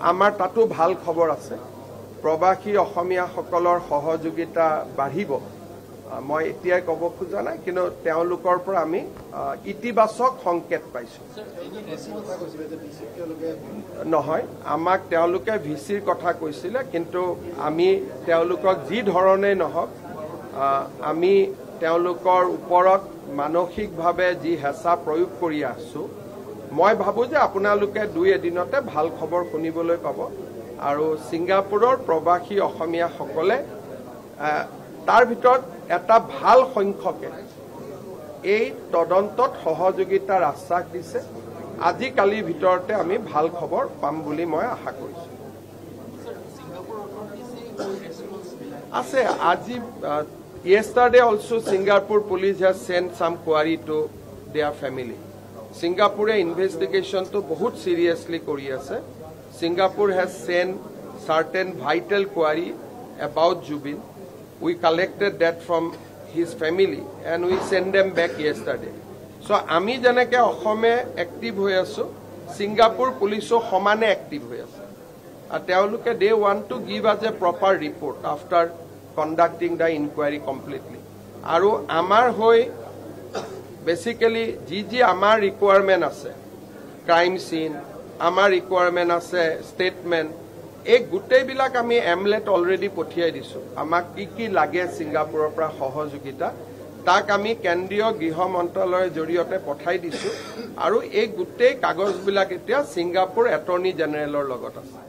আমাৰ তাতো ভাল খবৰ আছে প্ৰবাসী অসমীয়াসকলৰ সহযোগিতা বাঢ়িব মই এতিয়াই ক'ব খোজা নাই কিন্তু তেওঁলোকৰ পৰা আমি ইতিবাচক সংকেত পাইছো নহয় আমাক তেওঁলোকে ভিচিৰ কথা কৈছিলে কিন্তু আমি তেওঁলোকক যি ধৰণে নহওক আমি তেওঁলোকৰ ওপৰত মানসিকভাৱে যি হেঁচা প্ৰয়োগ কৰি আছো মই ভাবো যে আপোনালোকে 2 এদিনতে ভাল খবৰ শুনিবলৈ পাব আৰু ছিংগাপুৰৰ প্ৰবাসী অসমীয়াসকলে তাৰ ভিতৰত এটা ভাল সংখ্যকে এই তদন্তত সহযোগিতাৰ আশ্বাস দিছে আজি কালিৰ ভিতৰতে আমি ভাল খবৰ পাম বুলি মই আশা কৰিছো আছে আজি yesterday also Singapore police has sent some query to their family Singapore investigation to बहुत seriously kori ase Singapore has sent certain vital query about Jubin we collected that from his family and we sent them back yesterday so ami janeke ohome active hoy asu Singapore police o homane active hoy ase and teoluke they want to give us a proper report after conducting the inquiry completely aru amar hoy basically ji amar requirement ase crime scene amar requirement ase statement ek gutei bilak ami amlet already pothiyai disu amak ki lage Singapore pra সহযোগিতা tak ami kendriyo griho montraloy joriote pothai disu aru ek gutei kagoj bilak etia Singapore attorney general logot ase